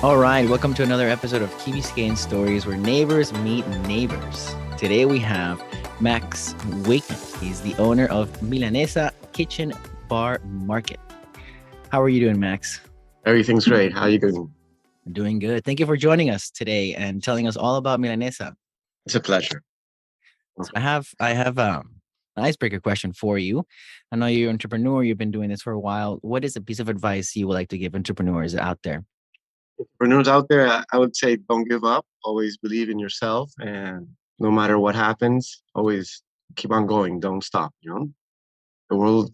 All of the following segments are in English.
All right, welcome to another episode of Key Biscayne Stories, where neighbors meet neighbors. Today we have Max Waicman. He's the owner of Milanezza Kitchen Bar Market. How are you doing, Max? Everything's great. How are you doing? Doing good. Thank you for joining us today and telling us all about Milanezza. It's a pleasure. So I have an icebreaker question for you. I know you're an entrepreneur. You've been doing this for a while. What is a piece of advice you would like to give entrepreneurs out there? Entrepreneurs out there, I would say don't give up. Always believe in yourself, and no matter what happens, always keep on going. Don't stop. The world.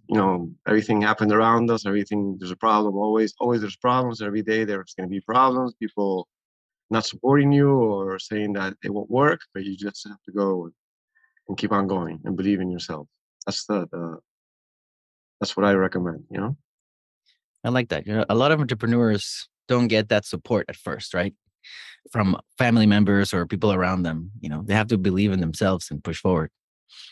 Everything happened around us. Everything there's a problem. Always there's problems. Every day there's going to be problems. People not supporting you or saying that it won't work, but you just have to go and keep on going and believe in yourself. That's that's what I recommend. I like that. A lot of entrepreneurs don't get that support at first, right? From family members or people around them. They have to believe in themselves and push forward.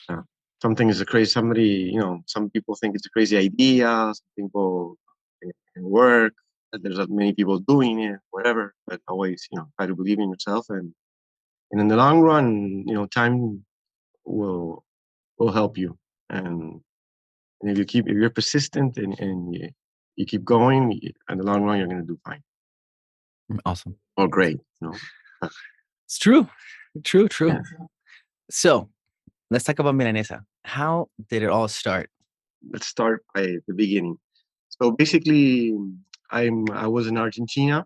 Yeah. Something is a crazy. Some people think it's a crazy idea. Some people think it can work. There's not many people doing it, whatever. But always, try to believe in yourself, and in the long run, time will help you. And if you're persistent and you keep going, in the long run, you're going to do fine Awesome. or great. It's true. True. Yeah. So let's talk about Milanesa. How did it all start? Let's start by the beginning. So basically, I was in Argentina,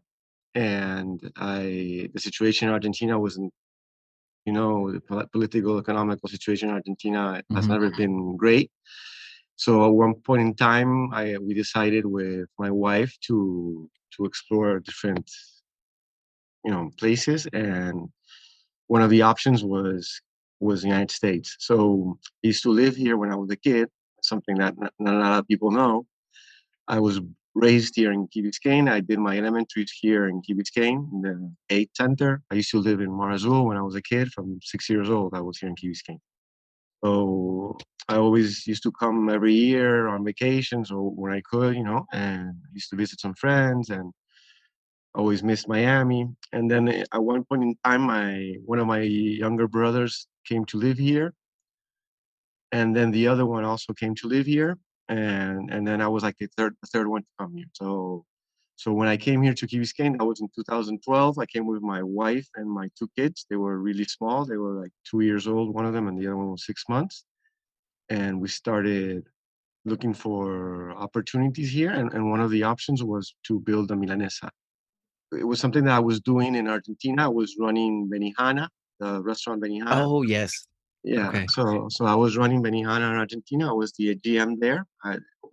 and the situation in Argentina wasn't, the political, economical situation in Argentina has never been great. So at one point in time, we decided with my wife to explore different, places, and one of the options was the United States. So I used to live here when I was a kid, something that not a lot of people know. I was raised here in Key Biscayne. I did my elementaries here in Key Biscayne, in the 8th Center. I used to live in Mar Azul when I was a kid. From 6 years old, I was here in Key Biscayne. So I always used to come every year on vacations or when I could, and I used to visit some friends and always missed Miami. And then at one point in time, one of my younger brothers came to live here, and then the other one also came to live here, and then I was like the third one to come here. So when I came here to Key Biscayne, that was in 2012. I came with my wife and my two kids. They were really small. They were like 2 years old, one of them, and the other one was 6 months. And we started looking for opportunities here, and one of the options was to build a Milanesa. It was something that I was doing in Argentina. I was running Benihana, the restaurant Benihana. Oh, yes. Yeah. Okay. So I was running Benihana in Argentina. I was the GM there.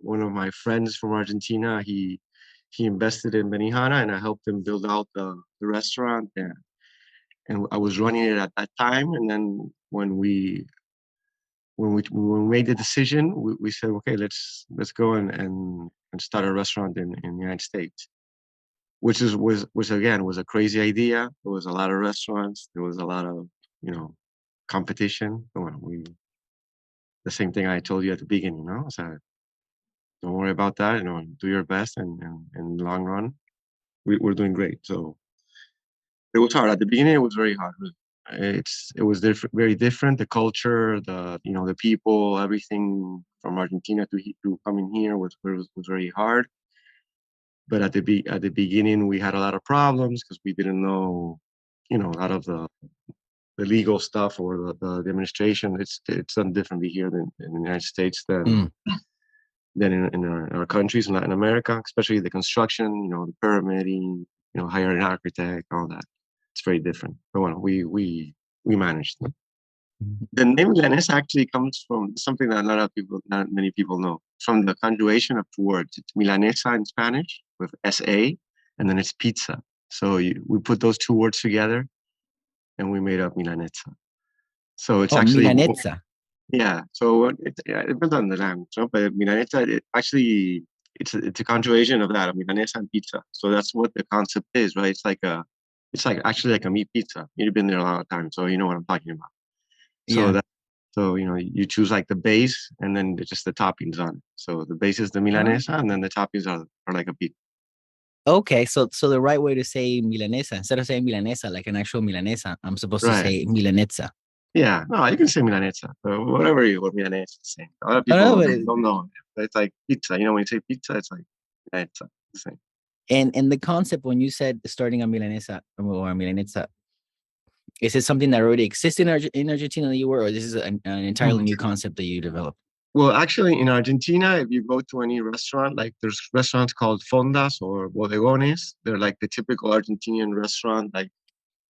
One of my friends from Argentina, he invested in Benihana, and I helped him build out the restaurant, and I was running it at that time. And then when we made the decision, we said, okay, let's go and start a restaurant in the United States, which again was a crazy idea. There was a lot of restaurants. There was a lot of competition. The same thing I told you at the beginning, so don't worry about that. Do your best, and in the long run, we're doing great. So it was hard at the beginning. It was very hard. It was different, very different. The culture, the people, everything from Argentina to coming here was very hard. But at the beginning, we had a lot of problems because we didn't know, a lot of the legal stuff or the administration. It's done differently here than in the United States than in our countries in Latin America, especially the construction, the permitting, hire an architect, all that. It's very different. But well, we managed. The name Milanesa actually comes from something that not many people know. From the conjugation of two words. It's Milanesa in Spanish with S-A, and then it's pizza. So we put those two words together, and we made up Milanesa. So it's actually Milanezza. Yeah. So it depends on the language, but Milanesa it's a conjugation of that, Milanesa and pizza. So that's what the concept is, right? It's actually like a meat pizza. You've been there a lot of times, so you know what I'm talking about. So Yeah. you choose like the base and then just the toppings on it. So the base is the Milanesa, and then the toppings are like a pizza. Okay, so the right way to say Milanesa, instead of saying Milanesa like an actual Milanesa, I'm supposed to Right. say Milanezza. Yeah. No, you can say Milanezza, whatever you what Milanese is saying. A lot of Oh, no, people but don't know. It's like pizza. You know, when you say pizza, it's like Milanezza. The same. and the concept when you said starting a Milanesa or a Milanezza, is it something that already exists in Argentina that you were, or this is an entirely Hmm. new concept that you developed? Well, actually, in Argentina, if you go to any restaurant, like there's restaurants called fondas or bodegones. They're like the typical Argentinian restaurant, like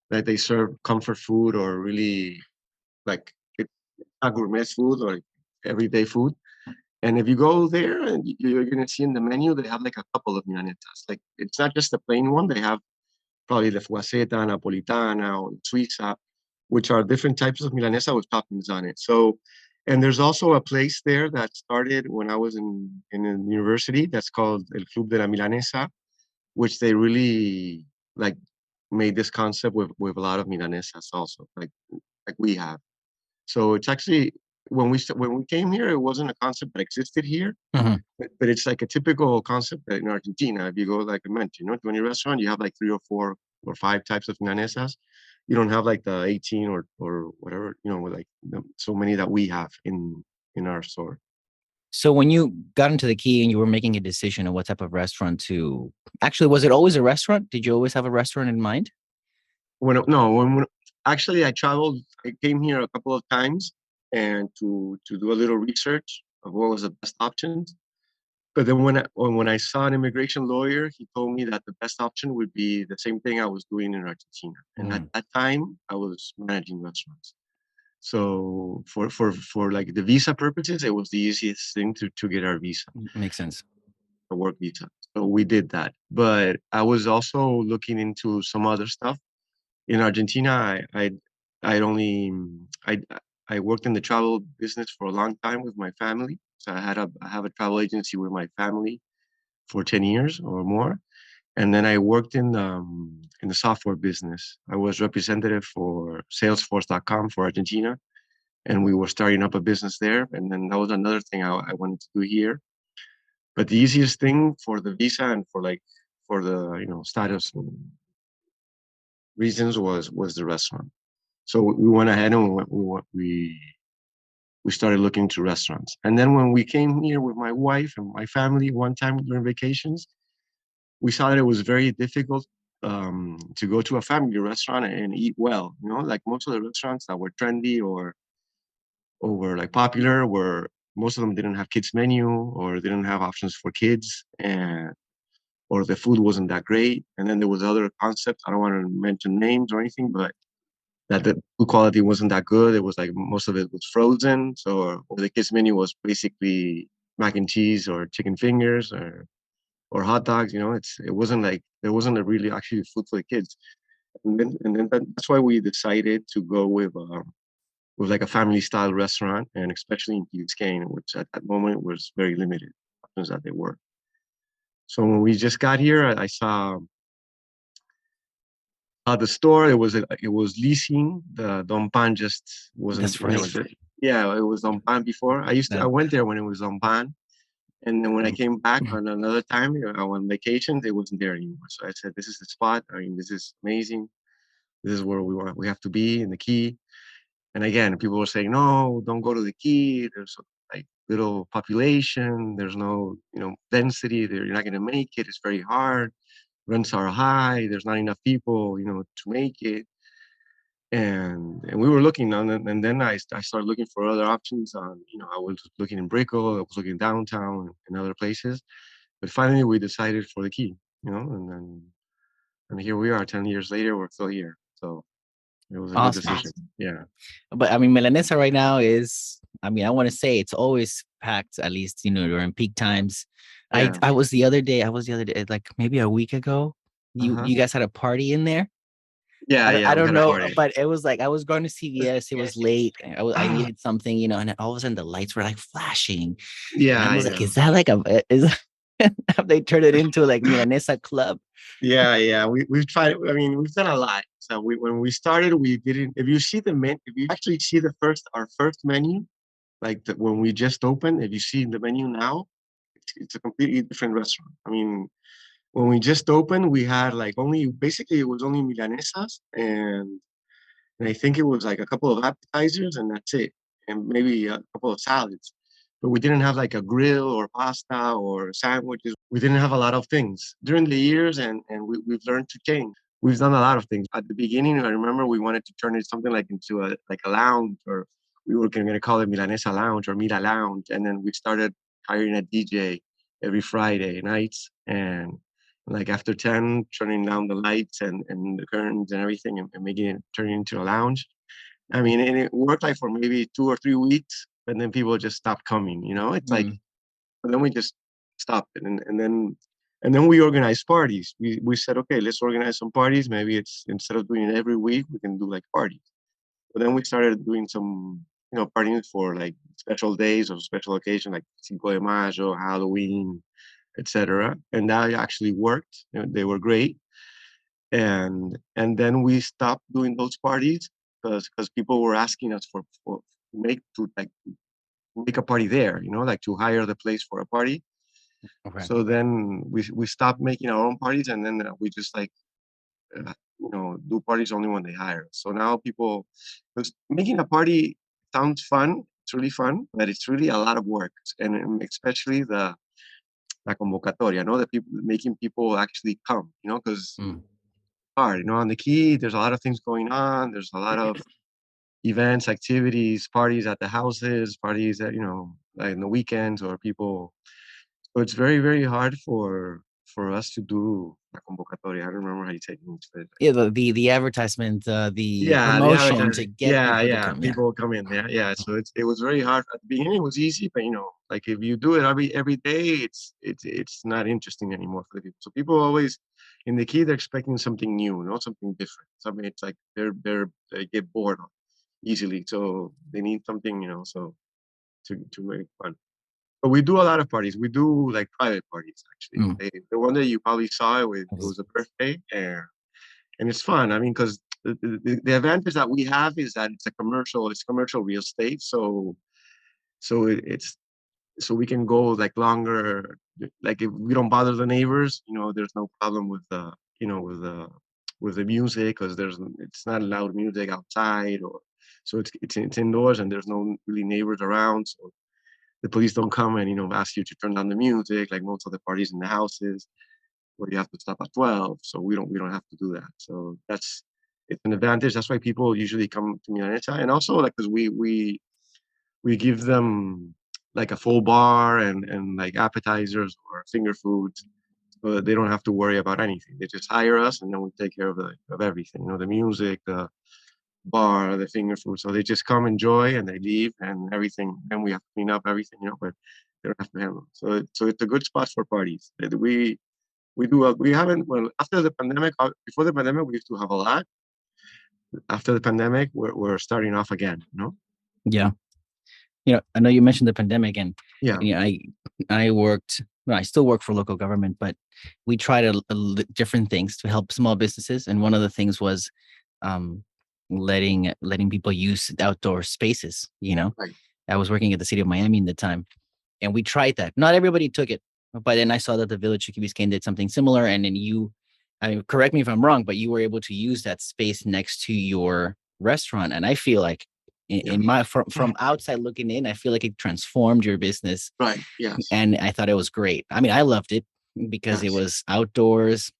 they serve comfort food or really like it's not gourmet food or everyday food. And if you go there, and you're gonna see in the menu, they have like a couple of milanesas. Like it's not just the plain one. They have probably the Fuaceta, Napolitana, or Suiza, which are different types of milanesa with toppings on it. So, and there's also a place there that started when I was in a university that's called El Club de la Milanesa, which they really like made this concept with a lot of milanesas also, like we have. So it's actually when we came here, it wasn't a concept that existed here, Mhm. but it's like a typical concept that in Argentina, if you go like I mentioned, to any restaurant, you have like 3 or 4 or 5 types of milanesas. You don't have like the 18 or whatever, with like so many that we have in our store. So when you got into the Key and you were making a decision on what type of restaurant to actually, was it always a restaurant? Did you always have a restaurant in mind? When no, when actually I traveled, I came here a couple of times and to do a little research of what was the best options. But then when I saw an immigration lawyer, he told me that the best option would be the same thing I was doing in Argentina. And at Mm, that time, I was managing restaurants. So for like the visa purposes, it was the easiest thing to get our visa, makes sense. a work visa. So we did that. But I was also looking into some other stuff. In Argentina, I'd only I worked in the travel business for a long time with my family. So I have a travel agency with my family for 10 years or more. And then I worked in the software business. I was representative for Salesforce.com for Argentina, and we were starting up a business there. And then that was another thing I wanted to do here. But the easiest thing for the visa and for the status reasons was the restaurant. So we went ahead and we started looking to restaurants. And then when we came here with my wife and my family one time during vacations, we saw that it was very difficult to go to a family restaurant and eat well. Like most of the restaurants that were trendy or were like popular were most of them didn't have kids menu or didn't have options for kids and or the food wasn't that great. And then there was other concepts. I don't want to mention names or anything, but that the food quality wasn't that good. It was like most of it was frozen. So or the kids menu was basically mac and cheese or chicken fingers or hot dogs. It wasn't like there wasn't a really actually food for the kids. And then that's why we decided to go with like a family style restaurant, and especially in Key Biscayne, which at that moment was very limited options that they were. So when we just got here, I saw the store. It was leasing. The Don Pan just wasn't. That's right. Yeah, it was Don Pan before. I That went there when it was Don Pan. And then when I came back on another time, on vacation, it wasn't there anymore. So I said, "This is the spot. I mean, this is amazing. This is where we have to be in the Key." And again, people were saying, "No, don't go to the Key. There's like little population. There's no, density. There, you're not going to make it. It's very hard. Rents are high. There's not enough people, to make it." And we were looking on it, and then I started looking for other options. I was looking in Brickell, I was looking downtown and other places. But finally, we decided for the Key, and here we are. 10 years later, we're still here. So it was a good awesome. decision. Yeah, But I mean, Milanesa right now is, I mean, I want to say it's always packed, at least, during peak times. I, yeah, I was the other day, like maybe a week ago, uh you, huh, you guys had a party in there. yeah, I yeah. We don't had a know, party. but it was like I was going to CVS. It was late. I Ah, needed something, and all of a sudden the lights were like flashing, and I yeah, was like, yeah, "Is that like have they turned it into like Milanesa Club?" yeah, yeah. We've tried. I mean, we've done a lot. So when we started, we didn't. If you actually see our first menu, like when we just opened, if you see the menu now, it's a completely different restaurant. I mean, when we just opened, we had like only basically it was only milanesas and I think it was like a couple of appetizers and that's it, and maybe a couple of salads. But we didn't have like a grill or pasta or sandwiches. We didn't have a lot of things during the years, and we've learned to change. We've done a lot of things. At the beginning, I remember we wanted to turn it something like into a lounge, or we were going to call it Milanesa Lounge or Mila Lounge, and then we started hiring a DJ every Friday nights, and like after 10, turning down the lights and the curtains and everything and making it turn into a lounge. I mean, and it worked like for maybe 2 or 3 weeks, and then people just stopped coming, you know? It's like, but then we just stopped it. And then we organized parties. We said, okay, let's organize some parties. Maybe it's instead of doing it every week, we can do like parties. But then we started doing some, parties for like special days or special occasion, like Cinco de Mayo, Halloween, etc. And that actually worked. They were great. And then we stopped doing those parties because people were asking us for make a party there, like to hire the place for a party. Okay. So then we stopped making our own parties, and then we just like do parties only when they hire us. So now people, because making a party sounds fun, it's really fun, but it's really a lot of work, and especially the la convocatoria, the people making people actually come, because hard, on the Key, there's a lot of things going on. There's a lot of events, activities, parties at the houses, parties at, like in the weekends or people. So it's very, very hard for us to do la convocatoria. I don't remember how you say it in English, but Yeah, the advertisement, the yeah, the promotion to advertising. get Yeah, people to yeah, come. Yeah. people come in there. Yeah, so it was very hard at the beginning. It was easy, but like if you do it every day, it's not interesting anymore for the people. So people always in the Key, they're expecting something new, something different. Something it's like they get bored easily, so they need something, so to make fun. But we do a lot of parties. We do like private parties actually. The one that you probably saw it was a birthday, and it's fun. I mean, because the advantage that we have is that it's commercial real estate. So it's so we can go like longer. Like if we don't bother the neighbors, there's no problem with the with the music because it's not loud music outside or so it's indoors and there's no really neighbors around. So the police don't come and ask you to turn down the music like most of the parties in the houses where you have to stop at 12. So we don't have to do that. So it's an advantage. That's why people usually come to Milanesa. And also like because we give them like a full bar and like appetizers or finger foods. So they don't have to worry about anything. They just hire us and then we take care of everything, the music, the bar, the finger food. So they just come enjoy and they leave and everything. And we have to clean up everything, but they don't have to handle it. So it's a good spot for parties. We haven't, well, after the pandemic, before the pandemic, we used to have a lot. After the pandemic, we're starting off again, Yeah. I know you mentioned the pandemic and Yeah. I worked, well, I still work for local government, but we tried different things to help small businesses. And one of the things was um, letting people use outdoor spaces, Right. I was working at the city of Miami at the time and we tried that. Not everybody took it, but then I saw that the village of Key Biscayne did something similar. And then I mean, correct me if I'm wrong, but you were able to use that space next to your restaurant. And I feel like in my from outside looking in, I feel like it transformed your business. Right. Yes. And I thought it was great. I mean, I loved it because it was outdoors,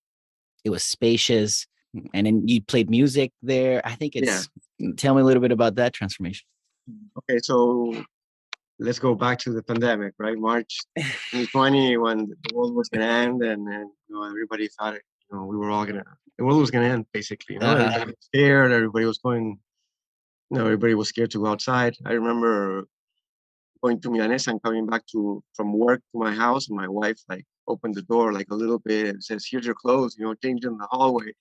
it was spacious, and then you played music there. I think tell me a little bit about that transformation. Okay, so let's go back to the pandemic, right? March 2020, when the world was going to end, and everybody thought we were all the world was going to end, basically. Everybody was scared. Everybody was going. Everybody was scared to go outside. I remember going to Milanesa and coming back from work to my house, and my wife like opened the door like a little bit and says, "Here's your clothes. Change in the hallway.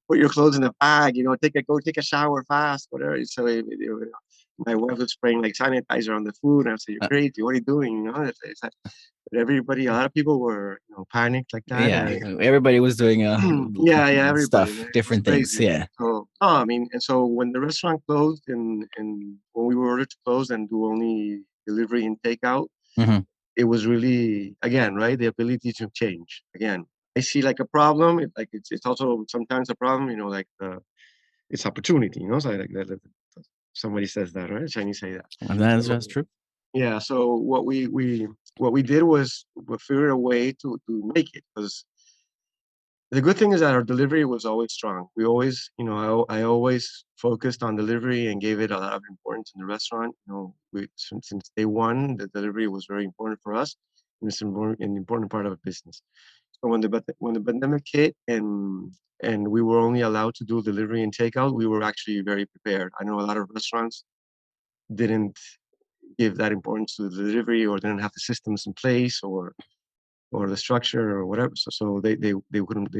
Put your clothes in a bag. Go take a shower fast, whatever." So my wife was spraying like sanitizer on the food, and I said, "You're crazy. What are you doing?" But everybody, a lot of people were panicked like that. Yeah, everybody was doing everybody, stuff, man. different things. Yeah. So I mean, and so when the restaurant closed and when we were ordered to close and do only delivery and takeout, it was really, again, right, the ability to change. Again, I see like a problem, it's also sometimes a problem, like it's opportunity, so somebody says that, right? Chinese say that. And that's So true. yeah, so what we did was we figured a way to make it, because the good thing is that our delivery was always strong. We always, I always focused on delivery and gave it a lot of importance in the restaurant. Since day one, the delivery was very important for us, and it's an important part of a business. So when the pandemic hit and we were only allowed to do delivery and takeout, we were actually very prepared. I know a lot of restaurants didn't give that importance to the delivery, or didn't have the systems in place, or the structure or whatever. So they wouldn't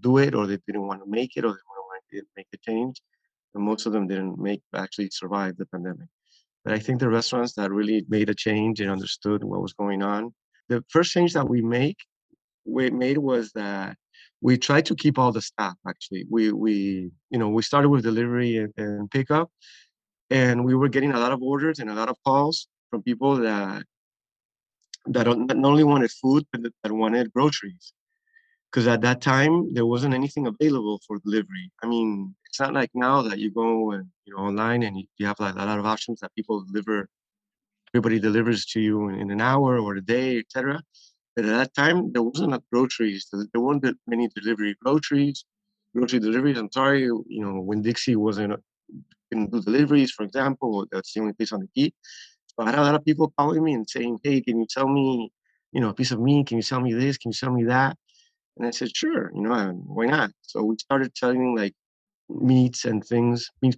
do it, or they didn't want to make it, or they wouldn't want to make the change. And most of them didn't actually survive the pandemic. But I think the restaurants that really made a change and understood what was going on. The first change that we made was that we tried to keep all the staff. Actually, we started with delivery and pickup, and we were getting a lot of orders and a lot of calls from people that not only wanted food, but that wanted groceries. Because at that time there wasn't anything available for delivery. I mean, it's not like now that you go and online and you have like a lot of options that people deliver. Everybody delivers to you in an hour or a day, etc. But at that time there wasn't enough groceries. There weren't that many grocery deliveries. I'm sorry, when Dixie wasn't didn't do deliveries, for example, that's the only place on the key. So I had a lot of people calling me and saying, "Hey, can you tell me, a piece of meat? Can you tell me this? Can you tell me that?" And I said, sure, and why not? So we started selling like meats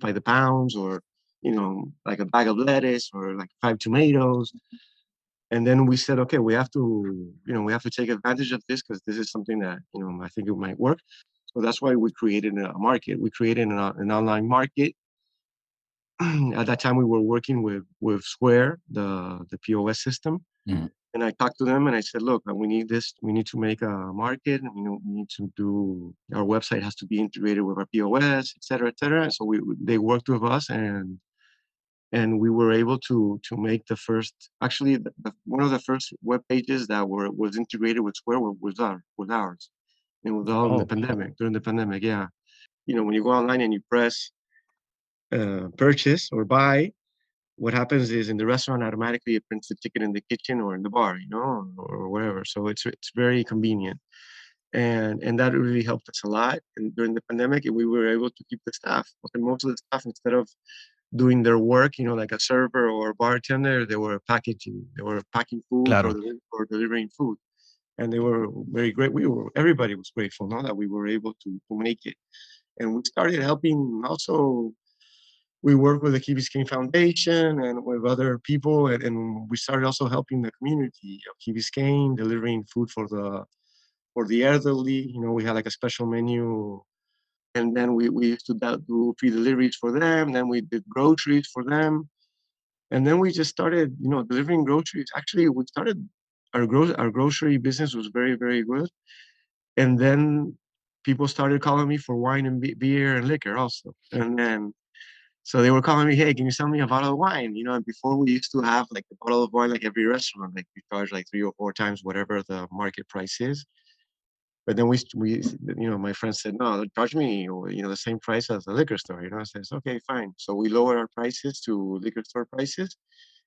by the pounds, or, like a bag of lettuce or like 5 tomatoes. And then we said, okay, we have to take advantage of this, because this is something that, I think it might work. So that's why we created a market. We created an online market. At that time, we were working with Square, the POS system. Mhm. And I talked to them and I said, look, we need this. We need to make a market. And, we need to do, our website has to be integrated with our POS, et cetera, et cetera. So they worked with us, and we were able to make the first, actually, one of the first web pages that was integrated with Square was ours. It was all in the Oh, pandemic, during the pandemic. Yeah. When you go online and you press purchase or buy, what happens is in the restaurant automatically it prints the ticket in the kitchen or in the bar, or wherever. So it's very convenient, and that really helped us a lot. And during the pandemic, we were able to keep the staff. And most of the staff, instead of doing their work, like a server or a bartender, they were packing food claro. or delivering food, and they were very great. Everybody was grateful, now that we were able to make it, and we started helping also. We work with the Key Biscayne Foundation and with other people, and we started also helping the community of Key Biscayne, delivering food for the elderly. We had like a special menu, and then we used to do free deliveries for them. Then we did groceries for them, and then we just started, delivering groceries. Actually, we started our grocery business was very, very good, and then people started calling me for wine and beer and liquor also, and then. So they were calling me, hey, can you sell me a bottle of wine? And before we used to have like a bottle of wine, like every restaurant, like we charge like 3 or 4 times whatever the market price is. But then my friend said, no, charge me, the same price as the liquor store. I said, okay, fine. So we lowered our prices to liquor store prices.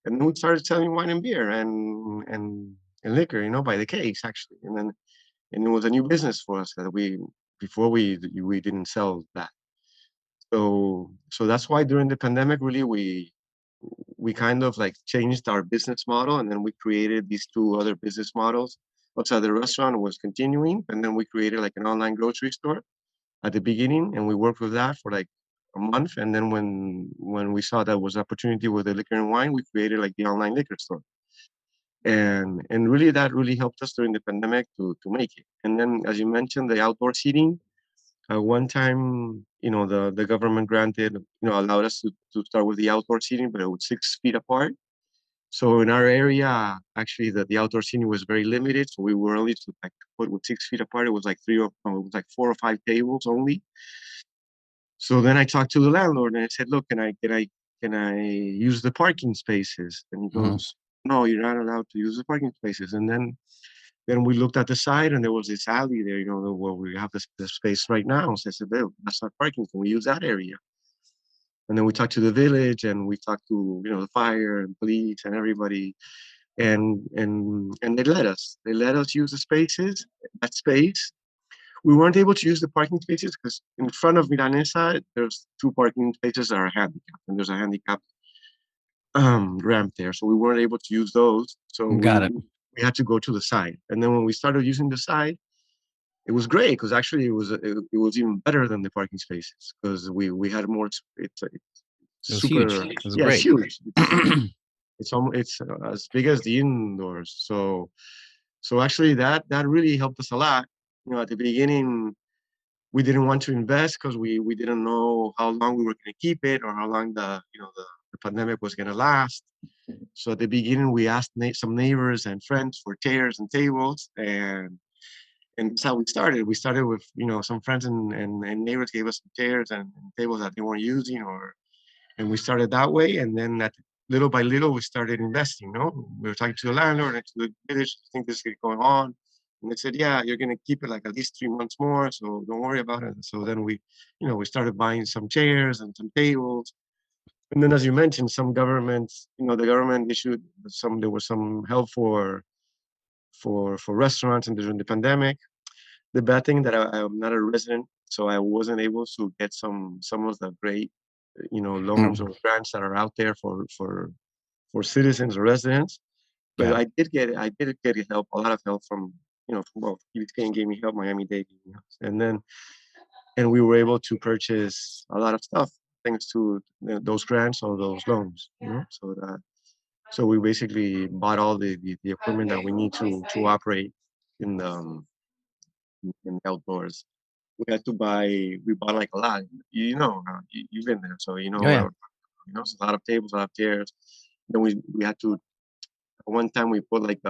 And then we started selling wine and beer and liquor, by the case actually. And it was a new business for us that before we didn't sell that. So that's why during the pandemic, really, we kind of like changed our business model, and then we created these two other business models. Outside the restaurant was continuing, and then we created like an online grocery store at the beginning, and we worked with that for like a month. And then when we saw that was opportunity with the liquor and wine, we created like the online liquor store. And really that really helped us during the pandemic to make it. And then, as you mentioned, the outdoor seating. One time, the government allowed us to start with the outdoor seating, but it was 6 feet apart. So in our area, actually, the outdoor seating was very limited. So we were only to like put with 6 feet apart. It was like it was like 4 or 5 tables only. So then I talked to the landlord and I said, look, can I use the parking spaces? And he Mhm. goes, no, you're not allowed to use the parking spaces. And then we looked at the side, and there was this alley there, where we have the space right now. So I said, "Well, that's not parking. Can we use that area?" And then we talked to the village, and we talked to the fire and police and everybody, and they let us. They let us use the spaces. That space. We weren't able to use the parking spaces because in front of Milanesa, there's two parking spaces that are handicapped, and there's a handicap ramp there. So we weren't able to use those. So Got it. we had to go to the side. And then when we started using the side, it was great because actually it was even better than the parking spaces because we had more. It's It was huge. super. It was Yeah, it's great. huge. It's as big as the indoors. So actually that really helped us a lot. At the beginning, we didn't want to invest because we didn't know how long we were going to keep it or how long the pandemic was going to last. So at the beginning, we asked some neighbors and friends for chairs and tables, and that's how we started. We started with some friends and neighbors gave us some chairs and tables that they weren't using, and we started that way. And then little by little, we started investing. We were talking to the landlord and to the village. I think this is going on. And they said, yeah, you're going to keep it like at least 3 months more. So don't worry about it. So then we started buying some chairs and some tables. And then, as you mentioned, some governments, the government issued there was some help for restaurants and during the pandemic. The bad thing that I'm not a resident, so I wasn't able to get some of the great, loans Mm, or grants that are out there for citizens or residents. But got it. I did get help, a lot of help from, Key Biscayne gave me help, Miami-Dade gave me help, and we were able to purchase a lot of stuff thanks to those grants or those loans. So we basically bought all the equipment that we need to operate in the outdoors. We bought like a lot. You've been there, so you know Oh what. yeah. It's a lot of tables, a lot of chairs. Then we had to. One time we put like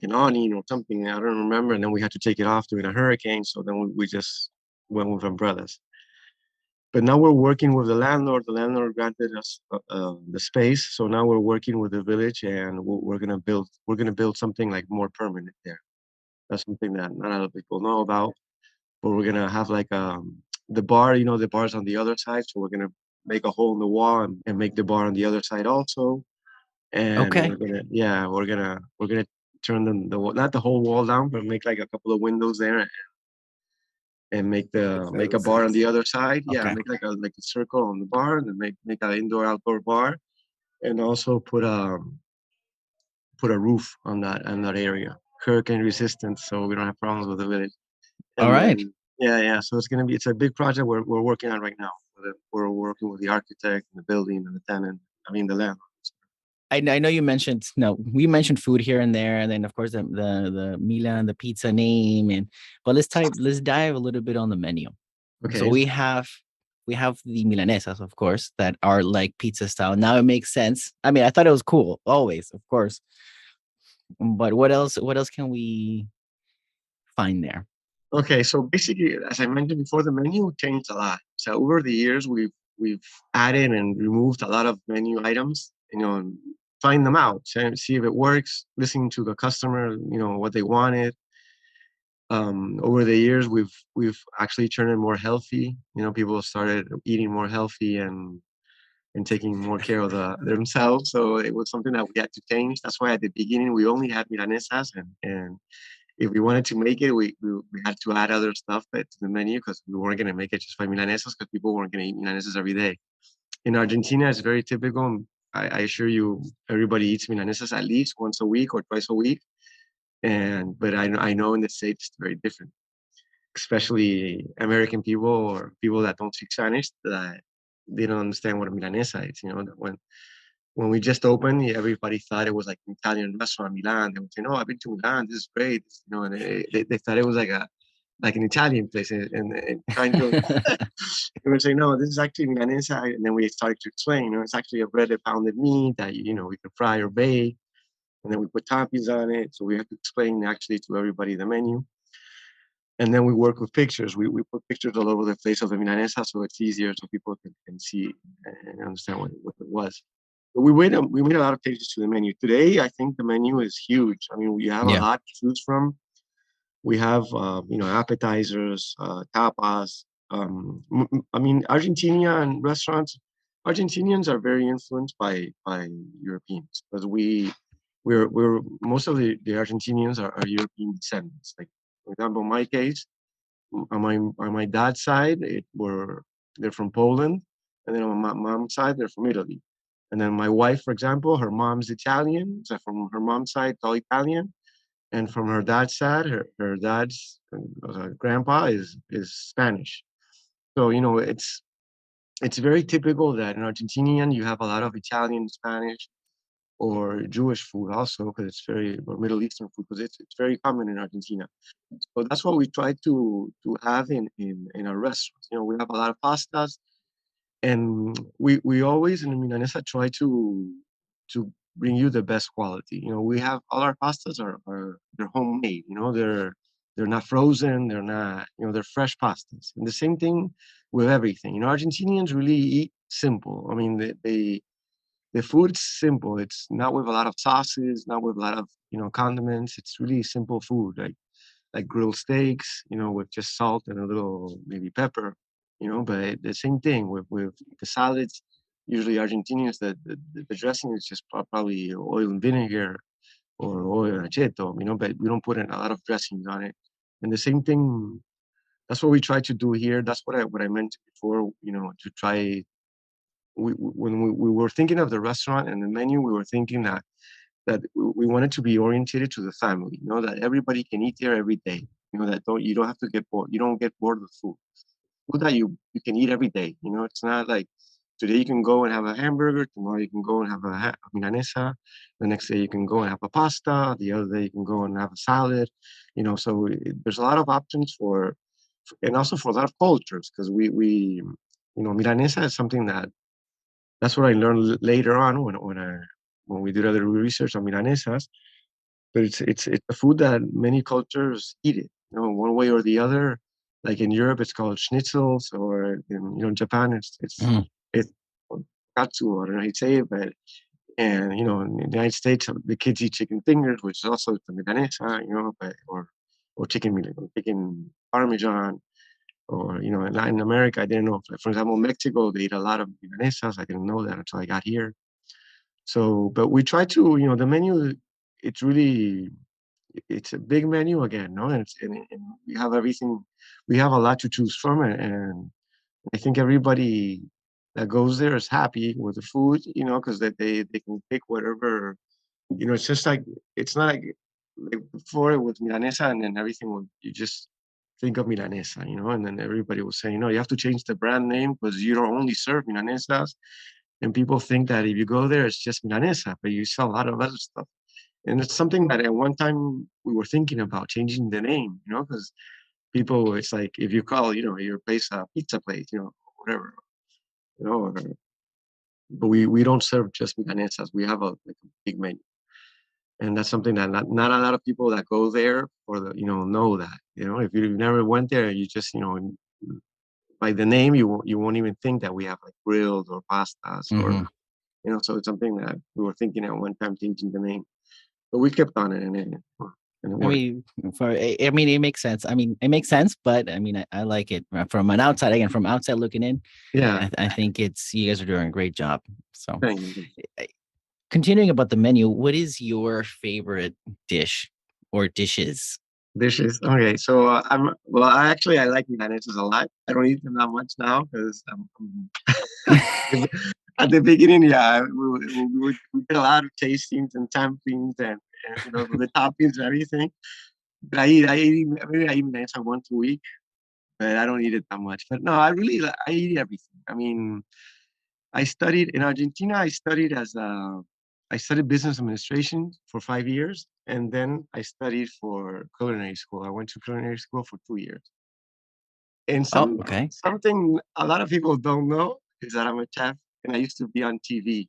an awning or something. I don't remember, and then we had to take it off during a hurricane. So then we just went with umbrellas. But now we're working with the landlord. The landlord granted us the space, so now we're working with the village, and we're gonna build. We're gonna build something like more permanent there. That's something that not a lot of people know about. But we're gonna have like the bar. The bar's on the other side, so we're gonna make a hole in the wall and make the bar on the other side also. And Okay. we're gonna turn not the whole wall down, but make like a couple of windows there and make a bar on the other side. Yeah, Okay. make like a circle on the bar, and then make an indoor outdoor bar, and also put a roof on that area, hurricane resistant, so we don't have problems with the village. All And right. then yeah, so it's a big project we're working on right now. We're working with the architect and the building and the tenant. I mean the land. I know you mentioned no, we mentioned food here and there, and then of course the Milan, the pizza name, and but let's dive a little bit on the menu. So Okay. we have the Milanesas, of course, that are like pizza style. Now it makes sense. I mean, I thought it was cool, always, of course. But what else? What else can we find there? Okay, so basically, as I mentioned before, the menu changed a lot. So over the years, we've added and removed a lot of menu items. And trying them out, see if it works. Listening to the customer, what they wanted. Over the years, we've actually turned it more healthy. People started eating more healthy and taking more care of themselves. So it was something that we had to change. That's why at the beginning we only had milanesas, and if we wanted to make it, we had to add other stuff to the menu because we weren't going to make it just by milanesas because people weren't going to eat milanesas every day. In Argentina, it's very typical. I assure you, everybody eats milanesas at least once a week or twice a week. But I know in the States it's very different, especially American people or people that don't speak Spanish that they don't understand what a milanesa is. That when we just opened, everybody thought it was like an Italian restaurant, Milan. They would say, "No, I've been to Milan. This is great." And they thought it was like an Italian place, and trying to they would say, "No, this is actually Milanesa." And then we started to explain, it's actually a breaded pounded meat that we can fry or bake, and then we put toppings on it. So we have to explain actually to everybody the menu. And then we work with pictures. We put pictures all over the place of the Milanesa, so it's easier so people can see and understand what it was. we made a lot of changes to the menu. Today, I think the menu is huge. I mean, we have a Yeah. lot to choose from. We have appetizers, tapas. I mean, Argentinian restaurants. Argentinians are very influenced by Europeans because we're most of the Argentinians are European descendants. Like for example, in my case, on my dad's side, they're from Poland, and then on my mom's side, they're from Italy. And then my wife, for example, her mom's Italian, so from her mom's side, it's all Italian, and from her dad's side, her dad's grandpa is Spanish. So it's very typical that in Argentinian you have a lot of Italian, Spanish, or Jewish food also because it's very or Middle Eastern food because it's very common in Argentina. So that's what we try to have in our restaurants. We have a lot of pastas, and we always in Milanesa try to bring you the best quality. We have all our pastas are they're homemade. They're not frozen. They're not they're fresh pastas. And the same thing with everything. Argentinians really eat simple. I mean the food's simple. It's not with a lot of sauces, not with a lot of condiments. It's really simple food, like grilled steaks, with just salt and a little maybe pepper, But the same thing with the salads. Usually Argentinians, the dressing is just probably oil and vinegar or oil and aceto, But we don't put in a lot of dressings on it. And the same thing. That's what we try to do here. That's what I mentioned before. To try. When we were thinking of the restaurant and the menu, we were thinking that we wanted to be oriented to the family, that everybody can eat there every day, that you don't have to get bored. You don't get bored with food that you can eat every day. It's not like today you can go and have a hamburger, tomorrow you can go and have a milanesa, the next day you can go and have a pasta, the other day you can go and have a salad, so there's a lot of options and also for a lot of cultures because we milanesa is something that's what I learned later on when we did other research on milanesas. But it's a food that many cultures eat it, one way or the other. Like in Europe, it's called schnitzels, or in Japan, Mhm. it's katsu. I don't know how you say it, but and in the United States, the kids eat chicken fingers, which is also the milanesa, but or chicken parmesan. Or in Latin America, I didn't know. For example, Mexico, they eat a lot of milanesas. I didn't know that until I got here. So, but we try to, the menu. It's really, it's a big menu again, no, and we have everything. We have a lot to choose from, and I think everybody that goes there is happy with the food, because they can pick whatever. It's just like it's not like before with milanesa, and then everything will you just think of milanesa, and then everybody will say, you have to change the brand name because you don't only serve milanesas, and people think that if you go there, it's just milanesa, but you sell a lot of other stuff. And it's something that at one time we were thinking about changing the name, because people, it's like if you call, your place a pizza place, whatever, or, but we don't serve just milanesas. We have a big menu. And that's something that not a lot of people that go there for know that, if you never went there, you just, by the name, you won't even think that we have like grilled or pastas or, Mhm. so it's something that we were thinking at one time changing the name, but we kept on it and it I worked. mean, I mean, it makes sense. I mean, it makes sense, but I mean, I like it from an outside. Again, from outside looking in, Yeah. I think it's you guys are doing a great job. So, Thank you. eh, continuing about the menu, what is your favorite dish or dishes? Dishes. Okay, so I like milanesas a lot. I don't eat them that much now because at the beginning, yeah, we did a lot of tastings and sampling and the toppings and everything. But maybe I eat milanesa once a week, but I don't eat it that much. But no, I eat everything. I mean, I studied in Argentina. I studied business administration for 5 years, and then I studied for culinary school. I went to culinary school for 2 years. And Oh, okay, something a lot of people don't know is that I'm a chef, and I used to be on TV.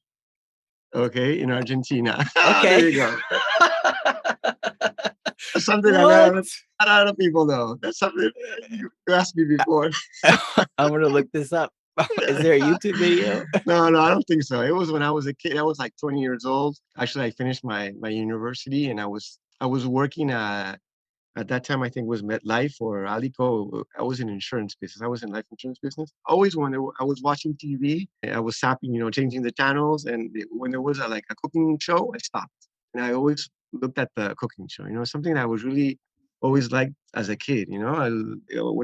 Okay, in Argentina. okay. There you go. That's something that What? not a lot of people know. That's something you asked me before. I'm gonna look this up. Is there a YouTube video? No, I don't think so. It was when I was a kid. I was like 20 years old. Actually, I finished my university, and I was working at that time. I think was MetLife or Alico. I was in insurance business. I was in life insurance business. Always when I was watching TV, I was zapping, changing the channels, and when there was like a cooking show, I stopped, and I always looked at the cooking show. Something that I was really always liked as a kid. When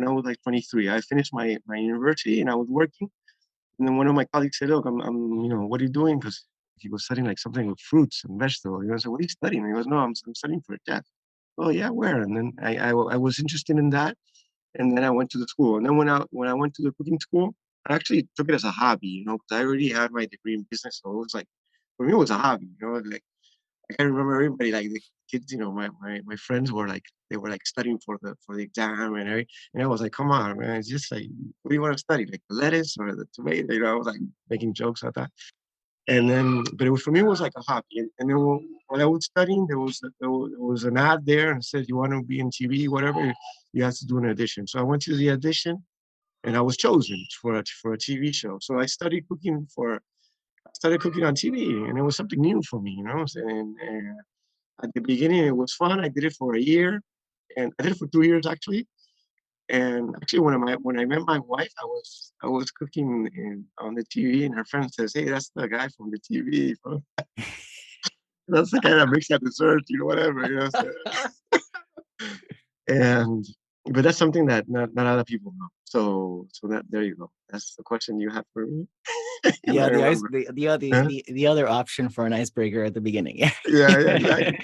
I was like 23, I finished my university and I was working. And then one of my colleagues said, "Look, what are you doing?" Because he was studying like something with fruits and vegetables. I said, "What are you studying?" And he goes, "No, I'm studying for a test." Oh yeah, where? And then I was interested in that, and then I went to the school. And then when I went to the cooking school, I actually took it as a hobby, because I already had my degree in business, so it was like for me it was a hobby, like I can remember everybody, like the kids, my friends were like they were like studying for the exam and everything. And I was like, come on, man, it's just like, what do you want to study? Like the lettuce or the tomato? I was like making jokes at that. And then, but it was for me, it was like a hobby. And then when I was studying, there was an ad there and it said, you want to be in TV, whatever, you have to do an audition. So I went to the audition and I was chosen for a TV show. So I started cooking on TV, and it was something new for me, And at the beginning, it was fun. I did it for a year, and I did it for 2 years actually. And actually, when I met my wife, I was cooking on the TV, and her friend says, "Hey, that's the guy from the TV. That's the guy that makes that dessert, whatever." So, and but that's something that not other people know. So that there you go. That's the question you had for me, and I Yeah, the ice remember. the other Huh? the other option for an icebreaker at the beginning. Yeah, exactly.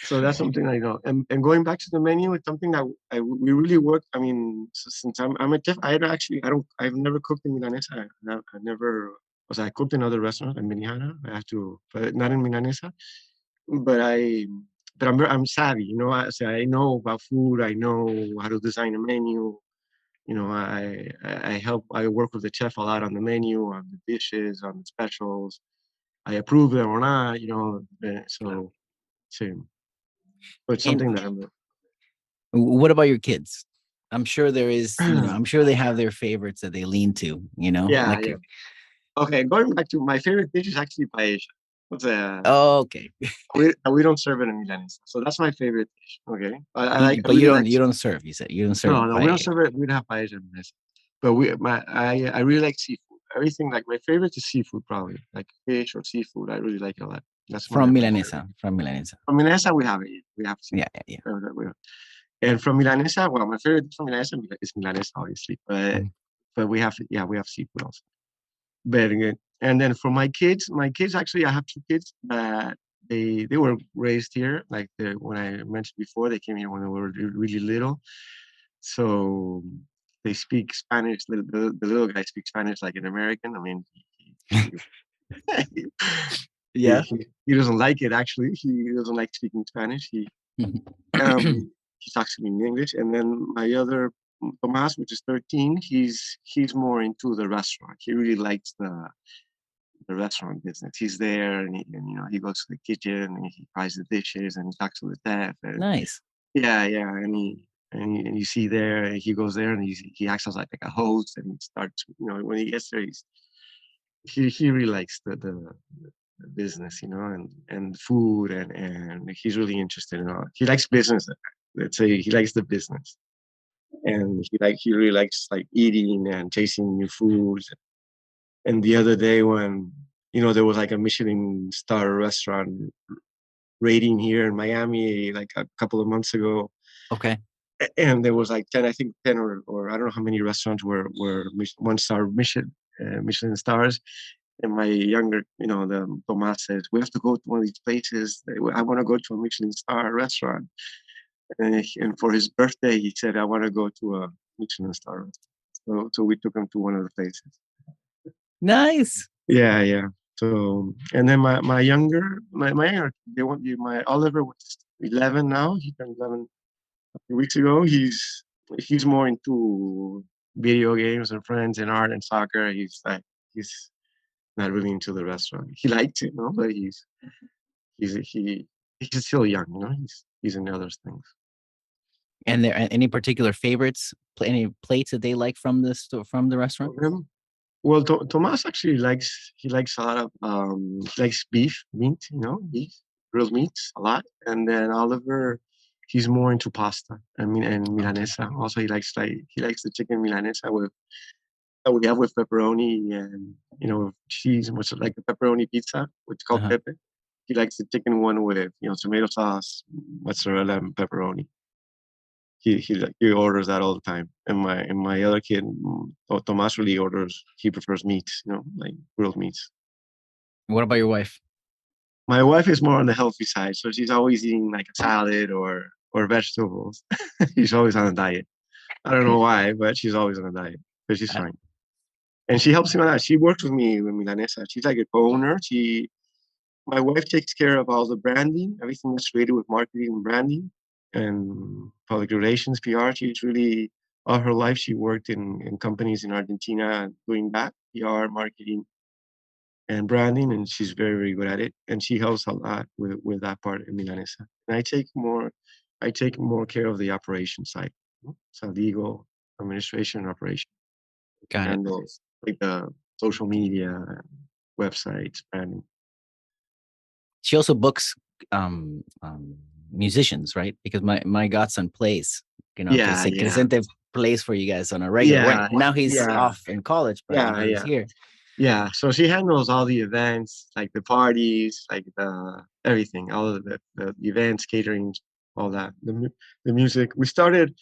So that's something I know. And going back to the menu, it's something that we really work. I mean, since I'm a chef, I've never cooked in Milanesa. I never, because I cooked in other restaurants in Minihana. I have to, but not in Milanesa. But I'm savvy. So I know about food. I know how to design a menu. I work with the chef a lot on the menu, on the dishes, on the specials. I approve them or not. So it's And something that I'm. what about your kids? I'm sure there is, I'm sure they have their favorites that they lean to, Yeah, like, yeah. Okay, going back to my favorite dish is actually paella. What's oh, okay. we don't serve it in Milanese, so that's my favorite dish. Okay, I But you really don't like. you don't serve, you said you don't serve No, we don't paella. serve it. We don't have paella in Milanese, but I really like seafood. Everything, like my favorite is seafood, probably like fish or seafood. I really like it a lot. That's my favorite. From Milanesa. From Milanesa, we have it. We have Yeah, seafood. yeah, yeah. And from Milanesa, well, my favorite dish from Milanesa is Milanesa, obviously, but Mhm. we have seafood also. Very good. And then for my kids actually, I have two kids that they were raised here. Like when I mentioned before, they came here when they were really little. So they speak Spanish. The little guy speaks Spanish like an American. I mean, he, he, Yeah. he, he doesn't like it actually. He doesn't like speaking Spanish. He talks to me in English. And then my other Tomas, which is 13, he's more into the restaurant. He really likes the restaurant business. He's there, and he goes to the kitchen and he fries the dishes and he talks to the chef. And Nice. yeah, yeah, and you see there he goes there and he acts as like a host and he starts. When he gets there, he really likes the business, and food and he's really interested in all. He likes business. Let's say he likes the business, and he really likes like eating and tasting new foods. And the other day when there was like a Michelin star restaurant rating here in Miami like a couple of months ago, Okay. and there was like 10, I think 10 or I don't know how many restaurants were one-star Michelin stars. And my younger, the Tomas says, we have to go to one of these places. I want to go to a Michelin star restaurant. And for his birthday, he said, I want to go to a Michelin star restaurant. So we took him to one of the places. Nice. Yeah, yeah. So, and then my younger, my Oliver was 11 now. He turned 11 a few weeks ago. He's more into video games and friends and art and soccer. He's not really into the restaurant. He likes it, but he's he he's still young, he's in other things. And there any particular favorites, any plates that they like from the store, from the restaurant? For him? Well, Tomas actually likes a lot of likes beef meat, beef grilled meats a lot, and then Oliver, he's more into pasta. I mean, and milanesa. Also, he likes the chicken milanesa with that we have with pepperoni and cheese, which is like the pepperoni pizza, which is called Uh-huh. pepe. He likes the chicken one with tomato sauce, mozzarella, and pepperoni. He orders that all the time. And my other kid, Tomas, really orders. He prefers meats, like grilled meats. What about your wife? My wife is more on the healthy side, so she's always eating like a salad or vegetables. She's always on a diet. I don't know why, but she's always on a diet, but she's Uh, fine. And she helps me with that. She works with me with Milanesa. She's like a co-owner. My wife takes care of all the branding, everything that's related with marketing and branding and public relations, PR. She's really all her life she worked in companies in Argentina doing that, PR, marketing, and branding, and she's very, very good at it. And she helps a lot with that part in Milanesa. And I take more care of the operation side. So legal, administration, operation, got it. and those like the social media, websites, branding. She also books um, um, musicians, right? Because my godson plays, Yeah, yeah, Crescente plays for you guys on a regular. Right yeah, now he's yeah, off in college, but yeah, he's yeah, here. yeah. So she handles all the events, like the parties, like the everything, all of the events, catering, all that. The music. We started.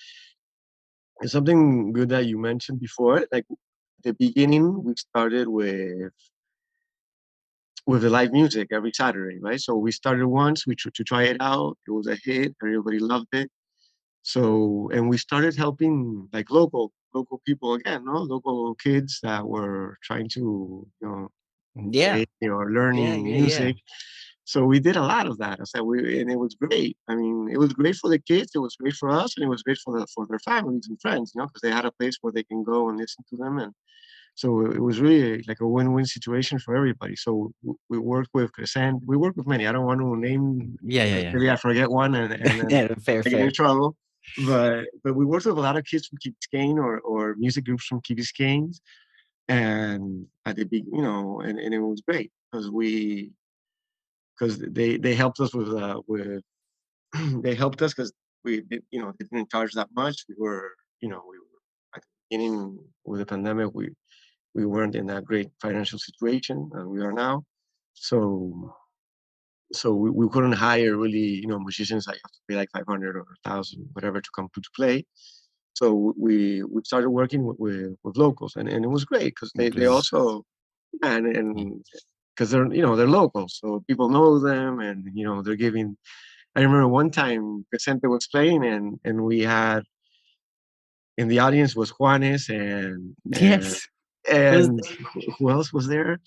It's something good that you mentioned before. Like the beginning, we started with the live music every Saturday, right? So we started once, to try it out. It was a hit. Everybody loved it. So, and we started helping like local people again, no, local kids that were trying to, Yeah, play or yeah, learning yeah, yeah. music. So we did a lot of that. I said and it was great. I mean, it was great for the kids. It was great for us, and it was great for their families and friends, because they had a place where they can go and listen to them. And so it was really like a win-win situation for everybody. So we worked with Crescent. We worked with many. I don't want to name, Yeah, yeah, because yeah. maybe I forget one, and then Yeah, fair, I get in fair. trouble. But we worked with a lot of kids from Key Biscayne or music groups from Key Biscayne, and at the big, and it was great because they helped us with they helped us because they didn't charge that much. We were at the beginning with the pandemic. We weren't in that great financial situation, and we are now. So we couldn't hire really, musicians that you have to pay like 500 or 1,000, whatever, to come to play. So we started working with locals, and it was great because they Because also, and because they're locals, so people know them, and they're giving. I remember one time Vicente was playing, and we had in the audience was Juanes and yes, was and who else was there?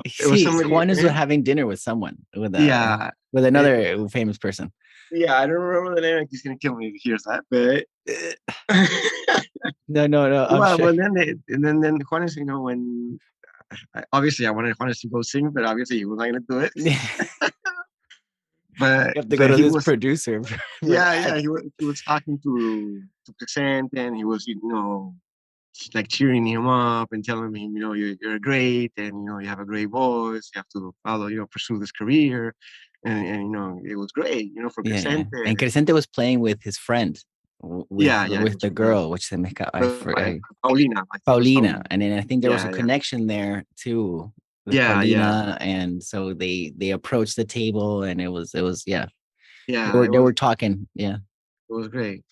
It was see somebody. Juan is having dinner with someone Yeah, with it, another famous person. yeah. I don't remember the name. He's gonna kill me if he hears that, but. No, no, no. I'm Well, sure. but then Juanes, when obviously I wanted Juanes to go sing, but obviously he was not gonna do it. You But have to go but to he this was, producer for yeah, that. yeah, he was talking to Crescent, and he was, like cheering him up and telling him, you're great, and you have a great voice. You have to follow, pursue this career, and it was great, for Yeah, yeah. Crescente. And Crescente was playing with his friend, Yeah, yeah, it with was the girl, which I Paulina. I think it was Paulina, Paulina. and then I think there was a Yeah, yeah, connection there too with yeah, yeah, Paulina, and so they approached the table, and it was yeah, yeah. they were talking, yeah. It was great.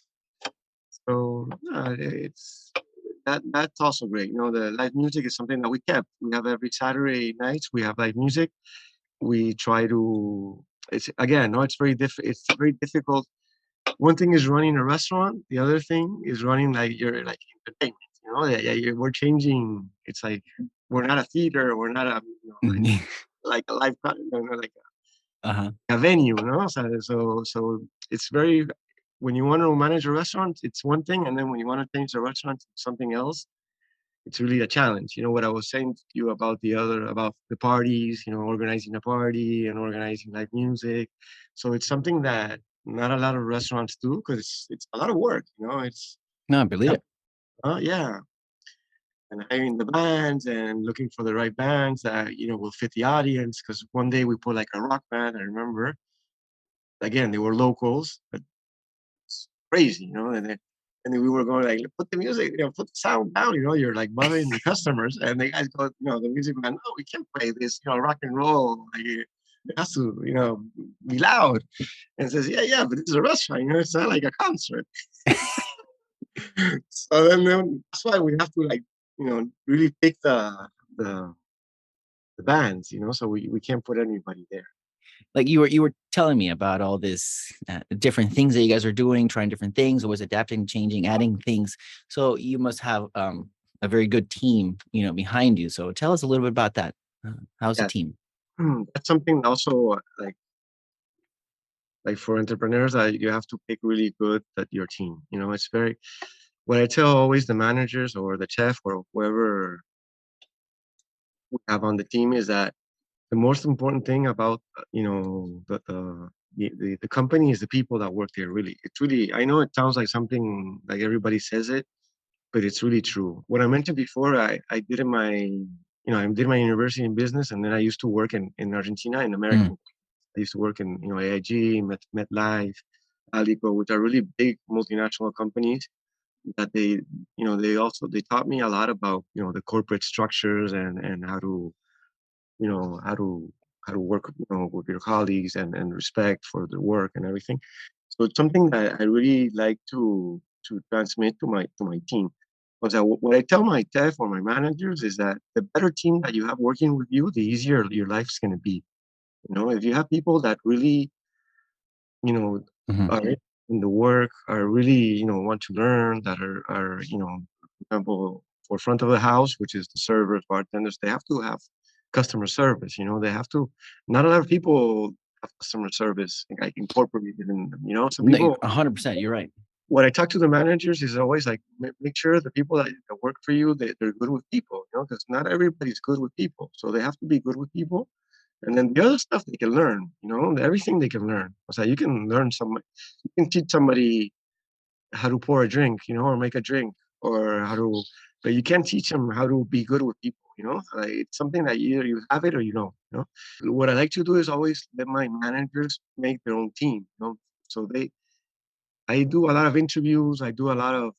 So it's that's also great. The live music is something that we kept. We have every Saturday nights. We have live music. We try to. It's again, no, It's very difficult. One thing is running a restaurant. The other thing is running like your like entertainment. Yeah, yeah, we're changing. It's like we're not a theater. We're not a like a live like Uh-huh. a venue. So it's very when you want to manage a restaurant, it's one thing, and then when you want to change the restaurant to something else, it's really a challenge. What I was saying to you about about the parties, organizing a party and organizing live music. So it's something that not a lot of restaurants do because it's a lot of work. It's No, I believe yeah, it. yeah. and hiring the bands and looking for the right bands that will fit the audience. Because one day we put like a rock band. I remember again they wwere locals, but it's crazy, and then we were going like, put the music, put the sound down, you're like bothering the customers, and the guys go, the music man, no, we can't play this, rock and roll, like it has to, be loud, and says, yeah, but this is a restaurant, it's not like a concert. So then that's why we have to like, really pick the the bands, so we can't put anybody there. Like you were telling me about all this different things that you guys are doing, trying different things, always adapting, changing, adding things. So you must have a very good team, behind you. So tell us a little bit about that. How's the Yeah. team? That's something also like for entrepreneurs that you have to pick really good at your team. It's very, what I tell always the managers or the chef or whoever we have on the team is that the most important thing about the company is the people that work there. Really, it's really, I know it sounds like something like everybody says it, but it's really true. What I mentioned before, I did in my I did my university in business, and then I used to work in Argentina in Mm. American. I used to work in AIG, MetLife, Alico, which are really big multinational companies that they taught me a lot about the corporate structures and how to work with your colleagues and respect for the work and everything. So it's something that I really like to transmit to my team. Because what I tell my staff or my managers is that the better team that you have working with you, the easier your life's going to be. If you have people that really you know, Hmm. are in the work, are really, want to learn, that are, for example, for front of the house, which is the servers, bartenders, they have to have customer service, they have to, not a lot of people have customer service like incorporated in them, some No, people, 100%. You're right. when I talk to the managers is always like, make sure the people that work for you, they're good with people, because not everybody's good with people. So they have to be good with people, and then the other stuff they can learn, everything they can learn. So you can learn you can teach somebody how to pour a drink, or make a drink, or but you can't teach them how to be good with people, Like, it's something that either you have it or you don't, What I like to do is always let my managers make their own team, So I do a lot of interviews. I do a lot of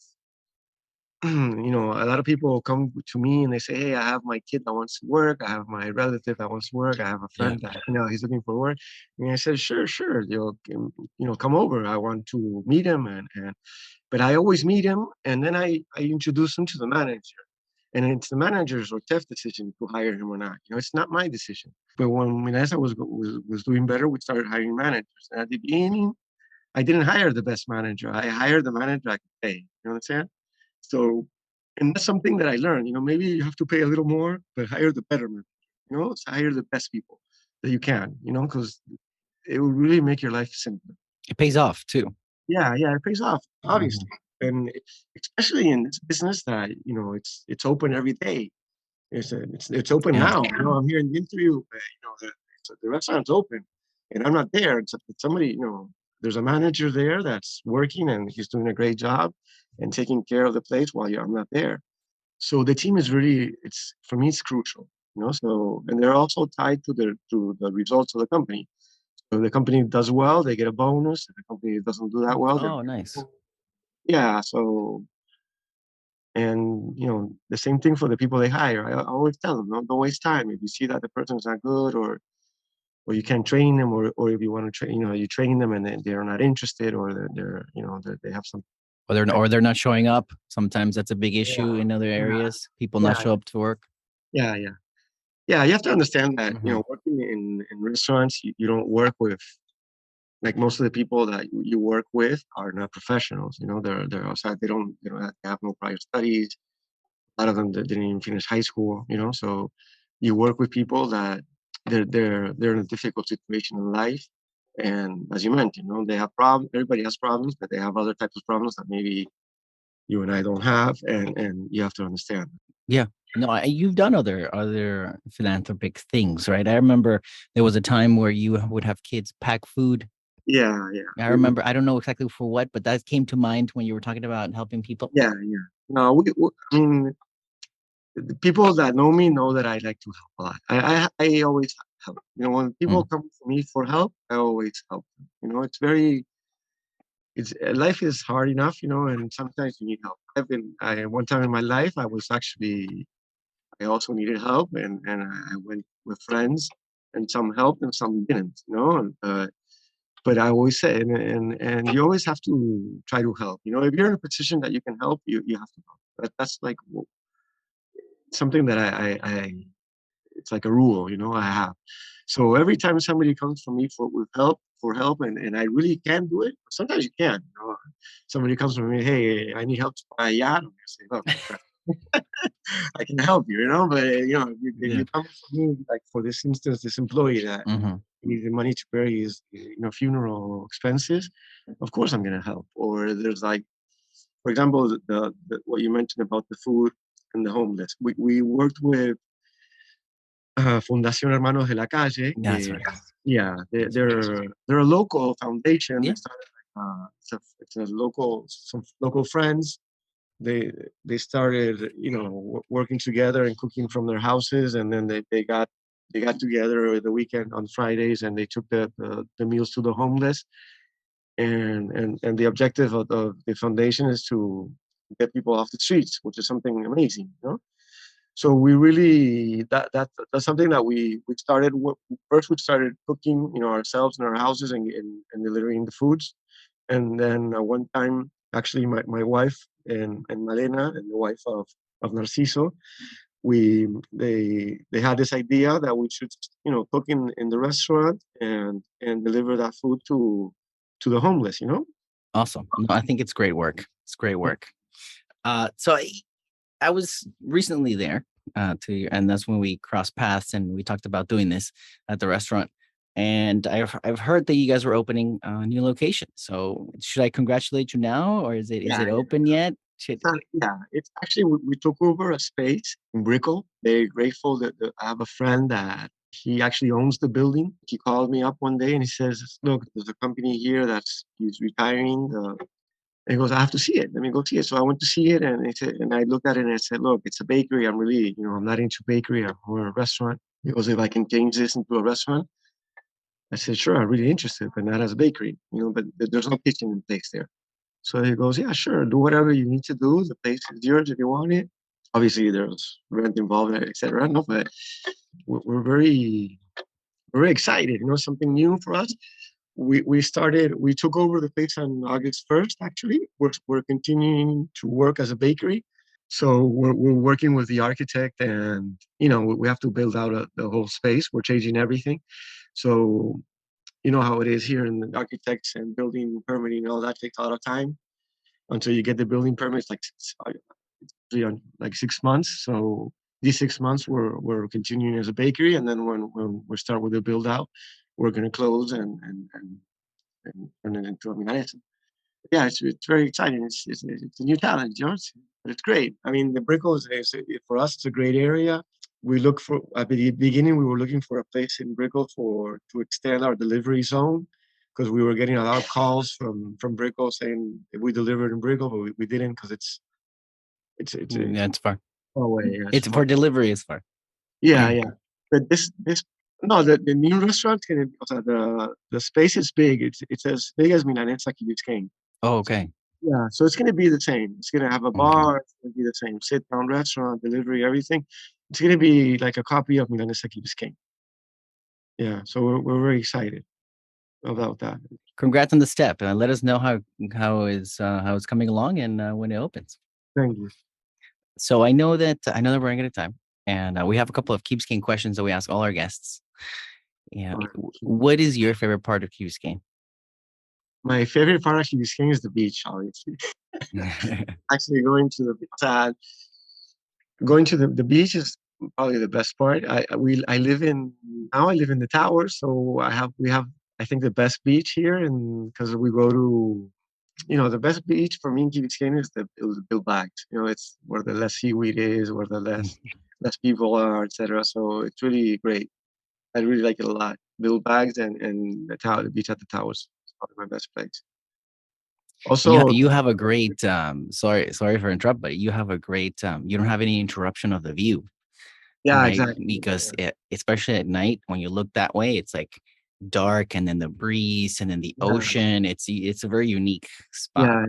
a lot of people come to me and they say, "Hey, I have my kid that wants to work. I have my relative that wants to work. I have a Yeah. friend that he's looking for work." And I said, "Sure, come over. I want to meet him." But I always meet him, and then I introduce him to the manager, and it's the manager's or TEF decision to hire him or not. It's not my decision. But when Milanezza was doing better, we started hiring managers. And at the beginning, I didn't hire the best manager. I hired the manager I could pay. You know what I'm saying? So, and that's something that I learned. Maybe you have to pay a little more, but hire the better man. So hire the best people that you can. Because it will really make your life simpler. It pays off too. Yeah, it pays off, Mhm. obviously, and especially in this business that it's open every day. It's open Yeah. now. I'm here in the interview. The restaurant's open, and I'm not there. It's somebody. There's a manager there that's working, and he's doing a great job and taking care of the place while I'm not there. So the team is really. It's for me. It's crucial. So, and they're also tied to the results of the company. So if the company does well, they get a bonus. If the company doesn't do that well, they Oh, don't get a nice. bonus. Yeah. So, and the same thing for the people they hire. I always tell them, don't waste time. If you see that the person's not good, or you can't train them, or if you want to train, you train them and they're not interested, or they have some. Or they're not showing up. Sometimes that's a big issue Yeah, in other yeah, areas. People not yeah, show up to work. yeah, yeah, yeah. You have to understand that Hmm. working in restaurants, you don't work with, like, most of the people that you work with are not professionals. They're outside. They have no prior studies. A lot of them that didn't even finish high school. So you work with people that they're in a difficult situation in life, and as you mentioned, they have problems. Everybody has problems, but they have other types of problems that maybe you and I don't have, and you have to understand. Yeah. No, you've done other philanthropic things, right? I remember there was a time where you would have kids pack food. Yeah, yeah, I remember, I don't know exactly for what, but that came to mind when you were talking about helping people. yeah, yeah. No, I mean, the people that know me know that I like to help a lot. I always help. When people Mm. come to me for help, I always help them. It's very it's life is hard enough, and sometimes you need help. I one time in my life I also needed help, and I went with friends, and some helped and some didn't, but I always say, and you always have to try to help. If you're in a position that you can help, you have to help. That's like something that it's like a rule, I have. So every time somebody comes for me for help, and I really can't do it. Sometimes you can. Somebody comes to me, hey, I need help to buy a yacht. I say, look, I can help you, but if Yeah. you come to me, like for this instance, this employee that Hmm. needed money to bury his, funeral expenses, of course I'm gonna help. Or there's like, for example, what you mentioned about the food and the homeless. We worked with Fundación Hermanos de la Calle. That's right. Yeah, they're a local foundation. Yeah. They started it's a local some local friends. They they started working together and cooking from their houses, and then they got together over the weekend on Fridays, and they took the meals to the homeless. And the objective of the foundation is to get people off the streets, which is something amazing. So we really that's something that we started. First, we started cooking, ourselves in our houses and delivering the foods. And then one time, actually, my wife and Malena and the wife of Narciso, they had this idea that we should cook in the restaurant and deliver that food to the homeless. Awesome. No, I think it's great work. It's great work. So I was recently there and that's when we crossed paths and we talked about doing this at the restaurant. And I've heard that you guys were opening a new location. So should I congratulate you now, or is it Yeah, open yet? Should yeah. It's actually we took over a space in Brickell. Very grateful that I have a friend that he actually owns the building. He called me up one day and he says, "Look, there's a company here he's retiring. And he goes, I have to see it. Let me go see it." So I went to see it, and I looked at it and I said, "Look, it's a bakery. I'm really, I'm not into bakery or a restaurant." He goes, "If I can change this into a restaurant," I said, "Sure, I'm really interested, but not as a bakery, but there's no kitchen in place there." So he goes, "Yeah, sure, do whatever you need to do. The place is yours if you want it." Obviously, there's rent involved, etc. No, but we're very excited. Something new for us. We took over the place on August 1st. Actually, we're continuing to work as a bakery. So we're working with the architect, and we have to build out the whole space. We're changing everything. So you know how it is here in the architects and building permitting, all that takes a lot of time until you get the building permits, like 6 months. So these 6 months we're continuing as a bakery, and then when we start with the build out, we're going to close and turn it into a Milanesa. Yeah, it's very exciting. It's a new challenge, but it's great. I mean, the Brickell for us, it's a great area. We look for at the beginning, we were looking for a place in Brickell to extend our delivery zone, because we were getting a lot of calls from Brickell saying if we delivered in Brickell, but we didn't, because it's yeah, it's far. far away. Yeah, it's It's far. for delivery. It's far. Yeah, yeah. But this no, the new restaurant the space is big. It's as big as Milanezza Key Biscayne. Oh, okay. Yeah, so it's going to be the same. It's going to have a Okay. bar. It's going to be the same sit down restaurant, delivery, everything. It's going to be like a copy of Milanesa Key Biscayne. Yeah, so we're very excited about that. Congrats on the step. Let us know how it's coming along and when it opens. Thank you. So I know that we're running out of time, and we have a couple of Key Biscayne questions that we ask all our guests. Yeah, All right. what is your favorite part of Key Biscayne? My favorite part of Key Biscayne is the beach, obviously. Actually, going to the beach is probably the best part. I live in the tower, so we have I think the best beach here, and because we go to the best beach for me in Key Biscayne is Bill Bags. It's where the less seaweed is, where the less people are, etc. So it's really great. I really like it a lot. Bill Bags and the beach at the towers is probably my best place. Also, You have a great sorry for interrupt, but you have a great you don't have any interruption of the view, yeah, right? exactly. Because especially at night when you look that way, it's like dark and then the breeze and then the Yeah, ocean. It's a very unique spot. yeah.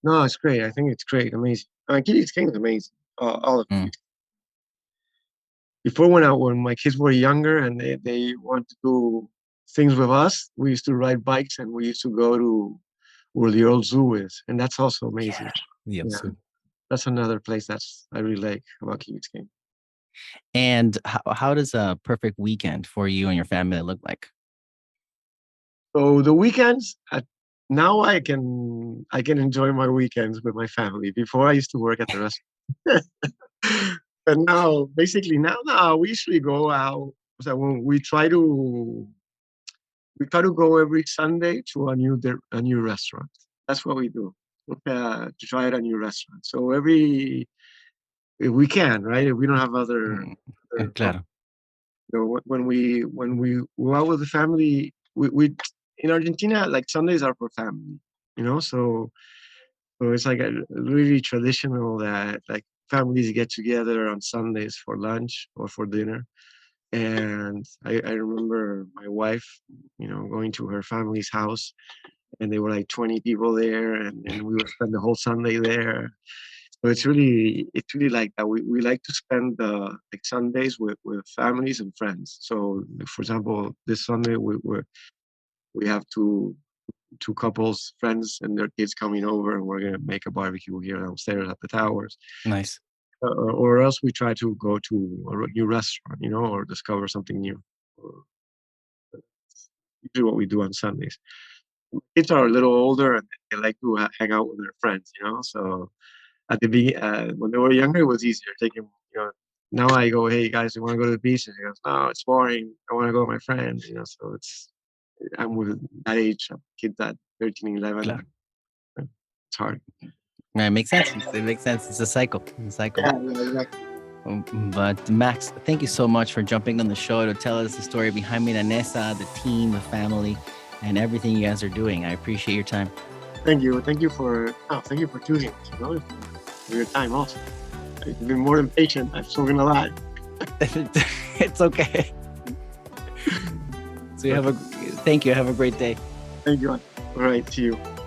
No, it's great. I think it's great, amazing. Key Biscayne is amazing. All of Mm, it. Before when my kids were younger and they wanted to do things with us, we used to ride bikes and we used to go to where the old zoo is, and that's also amazing. yeah. Yeah, that's another place that's I really like about Key Biscayne. And how does a perfect weekend for you and your family look like? So the weekends, now I can enjoy my weekends with my family. Before I used to work at the restaurant, but now basically now we usually go out. So when we try to go every Sunday to a new restaurant. That's what we do. To try out a new restaurant. So if we can, right? If we don't have Mm, other claro. when we go out with the family, we in Argentina, like Sundays are for family, so it's like a really traditional that like families get together on Sundays for lunch or for dinner. And I remember my wife, going to her family's house, and there were like 20 people there, and we would spend the whole Sunday there. So it's really like that. We like to spend like Sundays with families and friends. So, for example, this Sunday we have two couples, friends, and their kids coming over, and we're gonna make a barbecue here downstairs at the towers. Nice. Or else we try to go to a new restaurant, or discover something new. Or usually what we do on Sundays. Kids are a little older and they like to hang out with their friends. So at the when they were younger, it was easier taking. Now I go, hey guys, you want to go to the beach? And he goes, no, it's boring. I want to go with my friends. So I'm with that age of kids at 13, 11. Claro. It's hard. It makes sense. It makes sense. It's a cycle. It's a cycle. Yeah, exactly. But Max, thank you so much for jumping on the show to tell us the story behind Milanesa, the team, the family, and everything you guys are doing. I appreciate your time. Thank you. Thank you for tuning. For your time also. You've been more than patient. I'm still gonna lie. It's okay. So thank you. Have a great day. Thank you. All right. See you.